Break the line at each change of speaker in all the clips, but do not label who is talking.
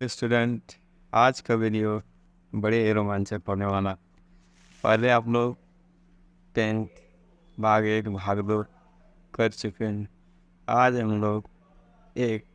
Student, आज का video बड़े रोमांचक होने वाला। पहले आप लोग 10 भाग 1 भाग 2 कर चुके हैं। आज हम लोग एक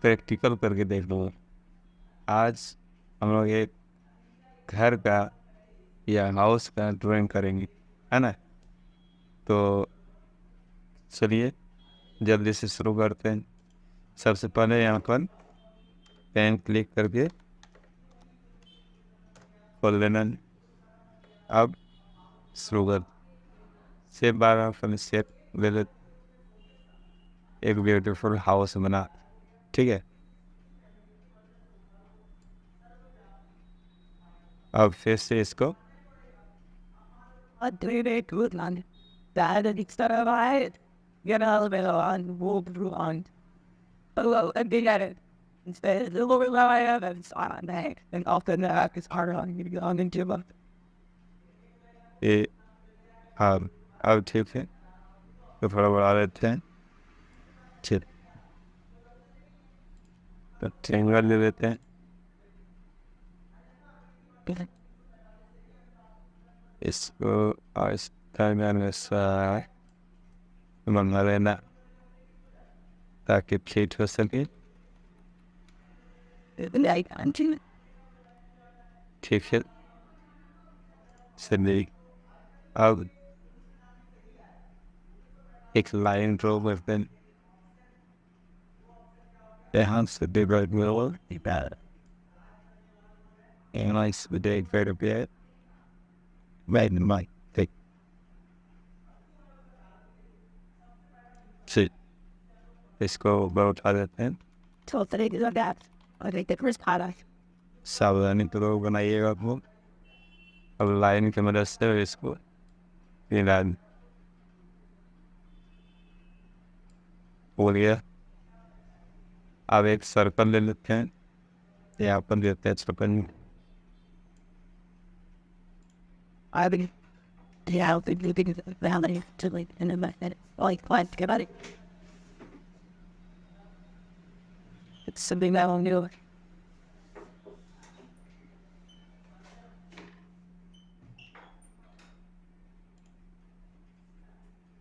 प्रैक्टिकल करके देख लो। आज हम लोग एक घर का या हाउस का ड्राइंग करेंगे, है ना। तो चलिए जल्दी से शुरू करते हैं। सबसे पहले यहाँ पर पेन क्लिक करके खोल लेना। अब शुरू कर से 12 सेट ले ले, एक ब्यूटीफुल हाउस बना। ठीक है, अब फिर से इसको
Good man. That is the right. Get out of it on, move on. Oh, and get it. Instead, the lower line and it's on that. And often that is hard on you on into them.
ये अब ठीक है, तो थोड़ा बढ़ा लेते हैं। ठीक, तो ट्रेंगल ले लेते हैं। इसको और इस टाइम ऐसा मंगा लेना ताकि फिट हो सके।
The night until
ठीक है, चलिए अब एक लाइन ड्रॉ करते हैं। यहाँ से डिवाइड मिल analyse the date weight of it right in my take sit इसको बहुत आ देते हैं।
till the day of that. I think the first product.
सावधानी तो बनाइएगा आप लोग। अब लाइन की मदद से इसको मिला हो गया। अब एक सर्कल ले लेते हैं, यहाँ पर देते हैं circle.
I think yeah, the thing is valid to like in the method. Like plan to get out of it. It's something that I'll do.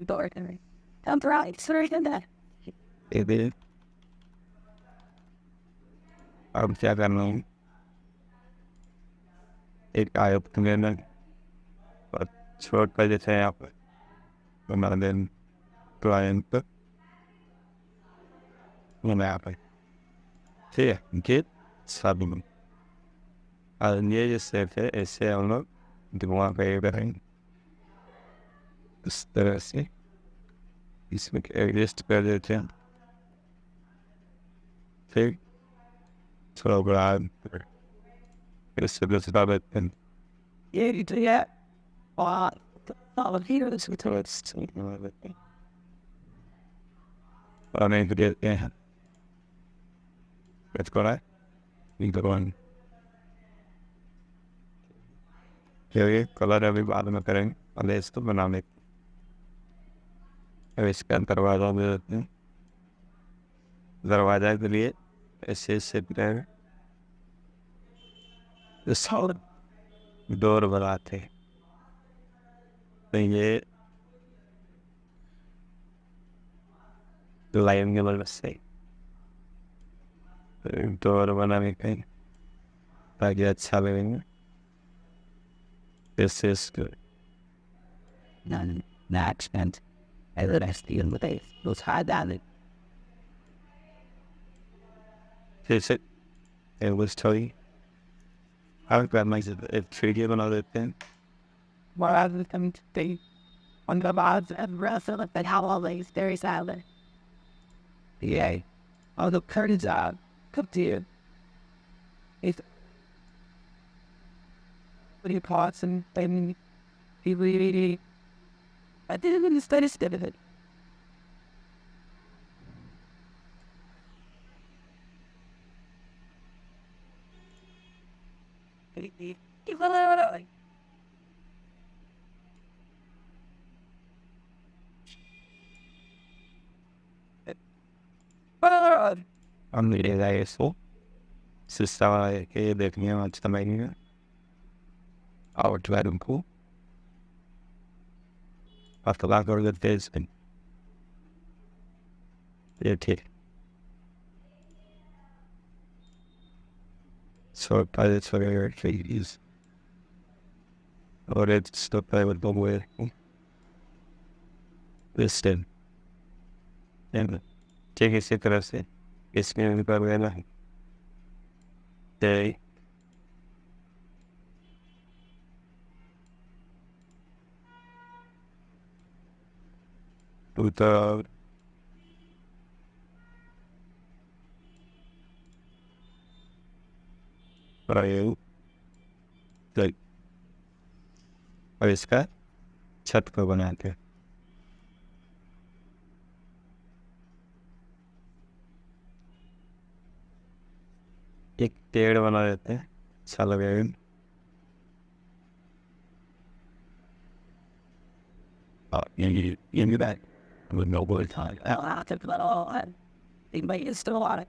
Door and I'm right, sorry than that.
ये अब क्या करना है, एक आयत लेना और छोट पर जैसे यहाँ पर बना देना क्लाइंट पर यहाँ पर। ठीक है, गेट सब और ये जो सेट है ऐसे हम लोग दिमाग पे करेंगे इस तरह से। इसमें एडजस्ट कर देते हैं। फिर थोड़ा बड़ा इससे दूसरा देते हैं।
Yeah, you do that. All here is with
थोड़ा बड़ा देते हैं और नहीं देते हैं। इसको ना निकलवाएं। ये कलर अभी बाद में करेंगे, पहले इसको बनाने। अब इसका दरवाजा दे देते हैं। दरवाजा के लिए ऐसे सेट रहेगा, डोर बनाते हैं। तो ये लाइन के मदद से डोर बनाने का ताकि अच्छा लगेगा। This is good.
none that and I let us deal with it. Those hard at it.
This it. It was telling. I've got my trigger another thing.
More other than they on the bars and rest of it, how always very silent. Yeah. All the curtains are come to you. It's what you parts and then he really I didn't even study of it.
I'm the ASO. Se estaba que definió antes também ao tiver cu a falar agora da vez e ter só para saber que isso agora estou para o bom listen and take a sit para ser esse mesmo problema day puta para eu like para इसका छत को बनाते एक पेड़ बना देते हैं अच्छा लगेगा you that with no good time.
I'll have to put it all on. They might still on it.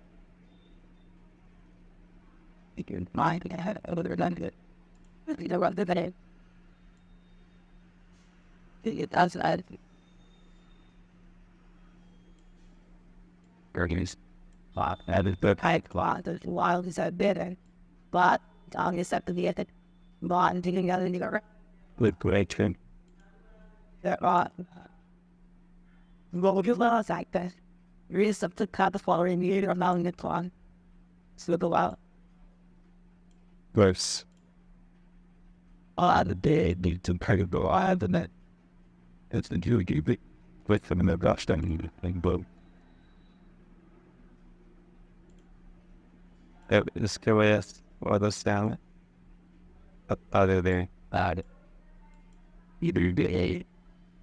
You can mind to have other than good. You know what the name. It does that.
Gurgies. That is the
I want the wild is a bitter. But Tom is up to the ethic. Bond taking out the other.
with great trim.
There are. What you lost like that? There is up to cut the following year along the plan. So the wild.
Gross. The day need to pay the wild and that. It's the Jew keep it with them in the dust and blue. It's curious what the sound other than that. You do the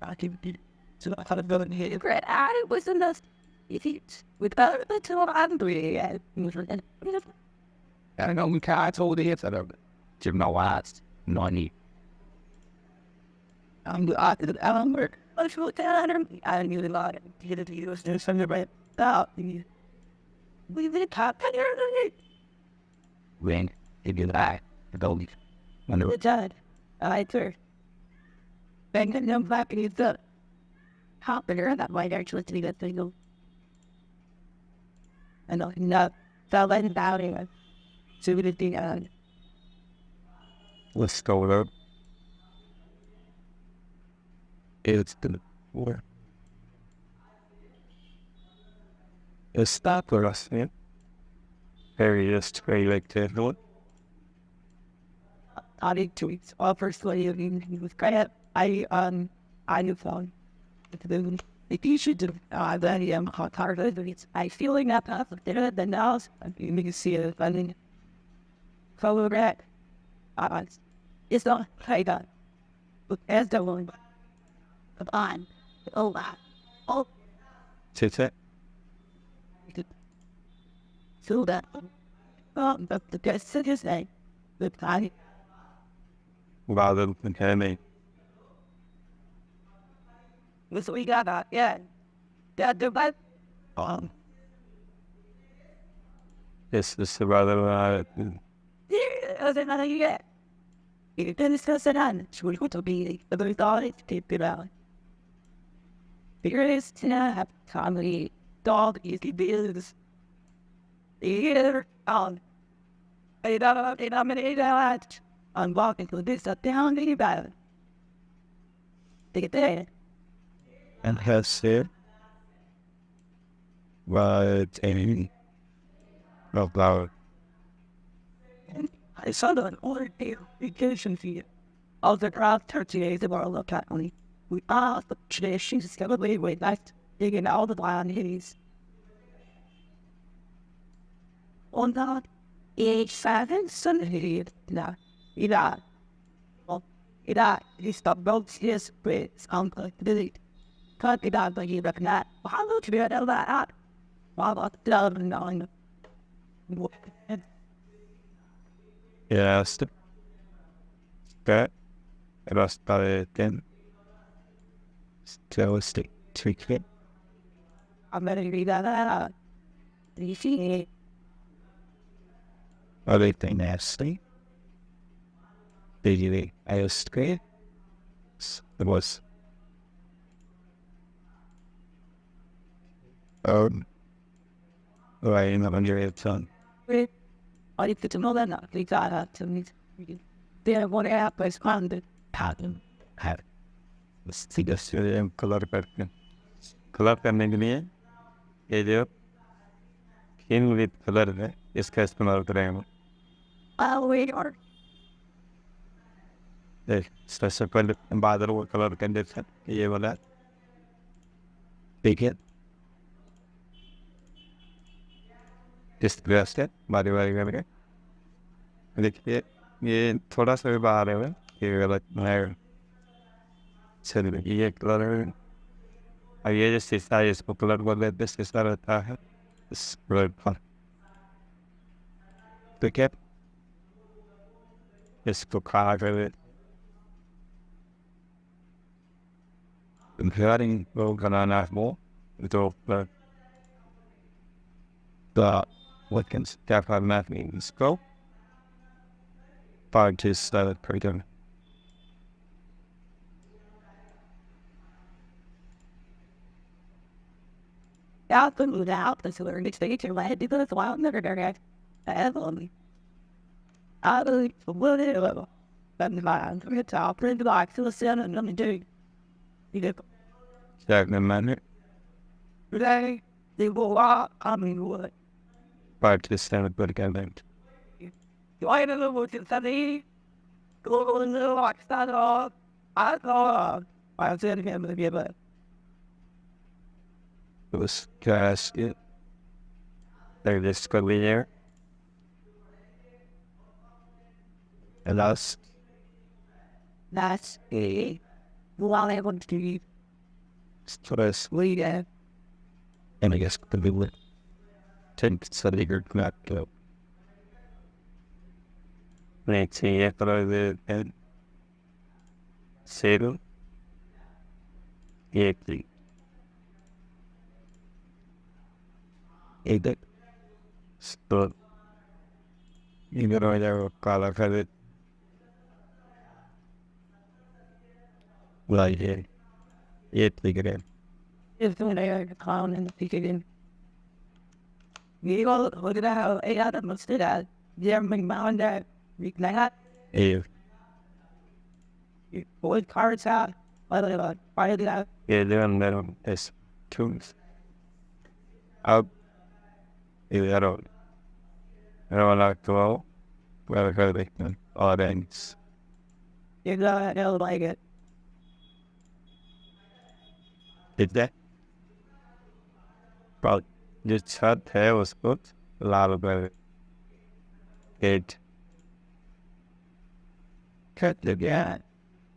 I did. So I thought of going here. Great. I was enough. If it's without the two I'm doing it.
I know we can't hold the hits out of it. Jim no last. None.
I'm the author of Alan work. I feel down. I knew the lot. Get it to you. There's something right out. We did top.
When if you die, the gold. Under
The dad. I first. Bang and no black and it's up. How better that might actually see that thing. And nothing up. Fell in down here. So we did the
let's go there. It's the war. It's that for us, yeah. Very like to
I did 2 weeks. All firstly, he was great. I knew phone. If you should do that, I'm hot hard. I feeling that path of there than now. You can see it. I mean, follow that. It's not like that. But as the one, the bond, oh, that, oh,
sit
so that, but the best of his name, the time.
rather than me.
So we got that, yeah. That the best.
Yes, this is rather
Yeah, that's another year. It is just an end. She will go to be the result is tape it out. Here is to have comedy, dog, easy bills. Here, on. I nominate that. I'm walking to this down the bad. Take it there.
and has said right aiming about
I saw an order vacation fee. Of the crowd 30 days of our look at me. We asked the today she's gonna leave with that digging all the blind hitties. On that age 7 Sunday now. Well, he stopped both his with uncle delete. Can't be done by you reckon that. How look to be able that out? Well, about 2009.
yes that was about then still stick trick it
I'm gonna read that out. Do you see it?
everything nasty. Basically, I was scared. It was right under your tongue.
I need to know that now. They got out to me. They want to have a squandered pattern.
Have see the color pattern. Color करने के लिए ये जो in with colour है इसका इस्तेमाल करेंगे.
We are.
सबसे पहले बादल वो कलर कर देते हैं ये वाला. देखिए इस तरह से बारी बारी करके देखिए ये थोड़ा सा भी बाहर है ये गलत है. चलिए ये कलर और ये जो शीशा है इसको कलर बोल देते शीशा रहता है इस कलर पर. देखिए इसको खा कर comparing will banana more with the what can step on that means go part to start pretty.
Out the mood out the silver next day to let it do the wild never get only. I believe the wood it level. Then the man to get out, print the box to the sun and nothing do. You did.
Second manner
Today, they will walk, I mean, wood.
part to stand but again.
You ain't in the woods in Sunday. Go in the watch that off. I thought I said him to be able.
It was cast it. There this could be there. And us
That's a while I want to
stress
lead it.
and I guess could be lit. Take study or not go. Let's see after the and settle. Yeah, it so you know there color credit. Well, yeah, it again.
If when I a clown and the in. You all look at how I had must do that. Yeah, my mom that we can have
Yeah,
you put cards out. Why did I?
yeah, then there's tunes. Out. I don't like to go. Well, credit all things.
You don't like it.
Did that? But just short hair was good. A lot of it. Cut the guy.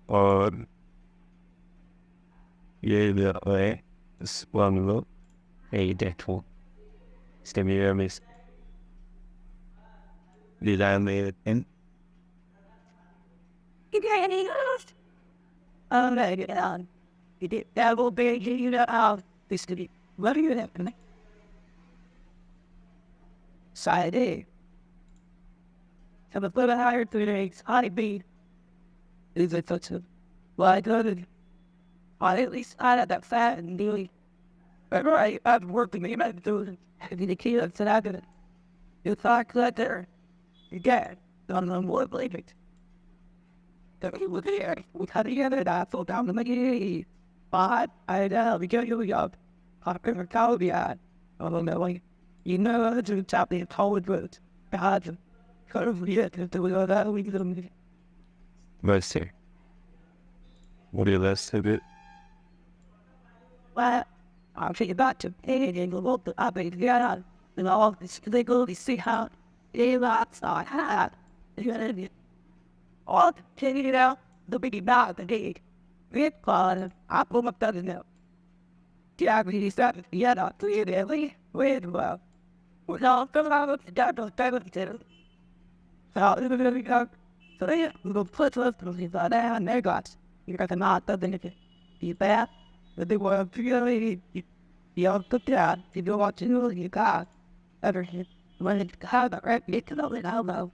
Or yeah, the way. This one look. Hey, that one. Stimulus. Did I made it in?
You got any lost? Oh, no, get on. You did that will be you know how this could be. What are you having? Side A. Have a little higher 3 days. High B. Is it such a well, I got it. I at least I had that fat and nearly. Remember, I've worked in the United States. The kid said I did. You thought that there. You get on the wood blade. The people there. We cut together that fall down to the but I know we get you up. I'm going to call you out. I don't know, like, you know, how to tap the cold road. God, kind of weird to do that. We can.
Let's see. What do you list of it?
Well, I'm thinking about to pay and look up and get on. And all this, they go to see how they lots I had. All taking it out, the big about the day. We're calling, I pull up the now. Yeah, we started to get out to it early. Wait, well, we're not going to have the doctor's benefit. So, yeah, we'll put those things on there and they got. You got them out, doesn't it? You bad? But they were really, you don't put that. You don't want to know you got everything. when it's kind of right, it's a little elbow.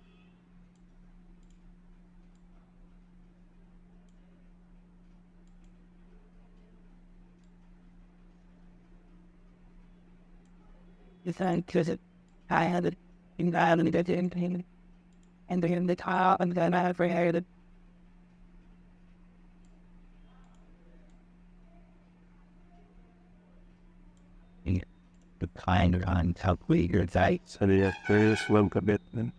It's like, because I had it in the island that didn't paint, and then the top, and then I had for hair that the kind of on top weird side.
Så det er swim commitment.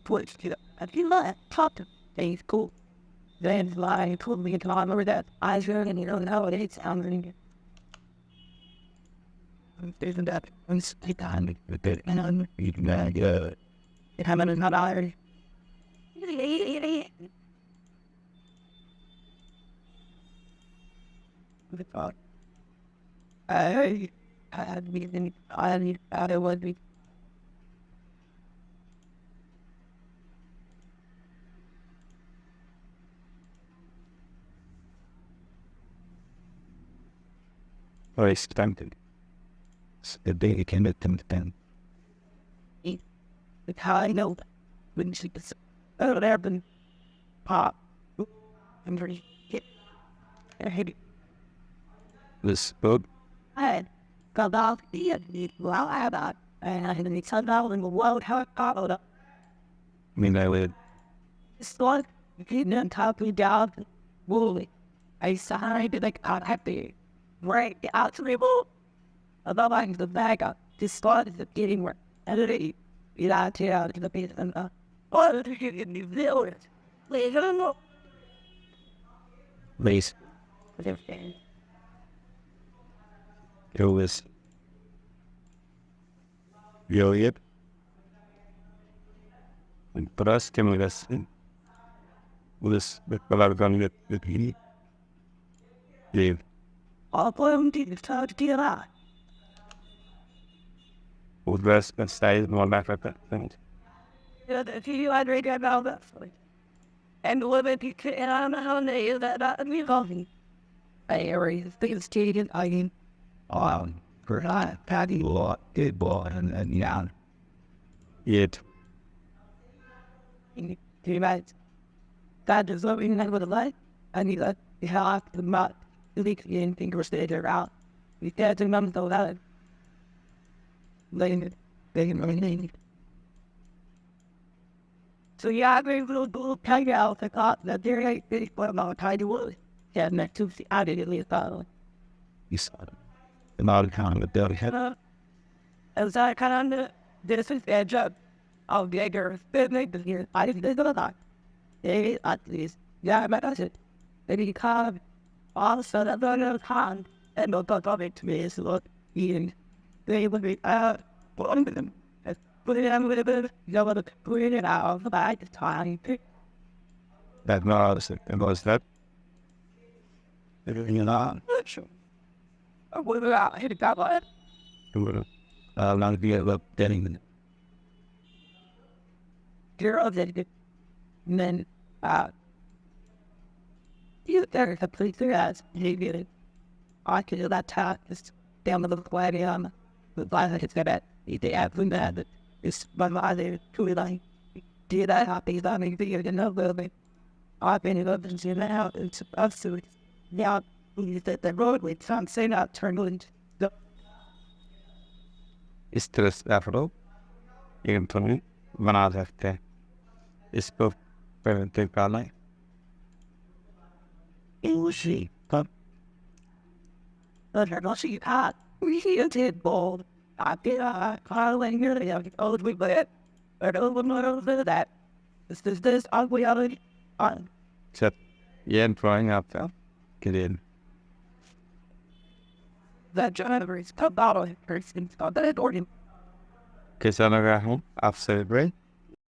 Twitch, I feel like talk to things cool. Then fly, pulled me into on over that. I sure and you don't know what it sounds like. Isn't that I'm stick on with it and I'm eating that good. It haven't not iron. The thought. I had been I would be
Or expected.
The day came at them then.
the kind of when she gets there and pop. I'm pretty hit. I hate it.
This book,
I got off the well I had that and I had an example in the world how it got up.
I mean, I would,
It's like getting on top of me down woolly. I signed like I'm happy. Right out to me bull. Although I'm the bag up, just started getting work. And it you know, to the piece and oh, you get new village. Please, I don't know.
please, it was brilliant. And for us, stimulus, was a lot of gun with he gave.
All them to the touch to that.
Was less than size, more like that thing.
You know, the few I drink about that. And women, you can, I don't know how they is that me coffee. I area things taken, I mean,
For that, Patty lot, good boy, and yeah.
Yet,
do you guys? That is what we need with the light. I need that. You have to not leak in fingers that are out. We can't remember though that. Laying it, laying. So yeah, I agree with little tag out the cop that there ain't big but about tidy wood. Yeah, next to the added at least
You saw it. The amount of time with Bill had.
as I kind of this is their job. I'll get her make the here. I didn't do that. They at least yeah, but that's it. They come all so that they're not hand and they'll talk of it to me is look eating. They would be put them. Put it in with a bit, you know, put it out of the bag, the time.
that was it. And was that?
You know,
Sure. I would have out, hit a guy like
not to be up getting
you're of it. And then, you there, the police there as he did it. I could do that time, just down the little way, the blind that it's got that, they have from that, but it's my mother, too, like, do that, happy, that may be, you know, a little bit. I've been in open to now, it's supposed to, now, the road with some say not turn into the
Stress afro. You can bana सकते हैं इसको preventive करना है
English, but I don't see that. We did bold. I did, calling here, they have old we let. I don't know that. This ugly other on.
so yeah drawing up get in
That driver is come out of person, that organ.
कैसा लगा हूँ आप celebrate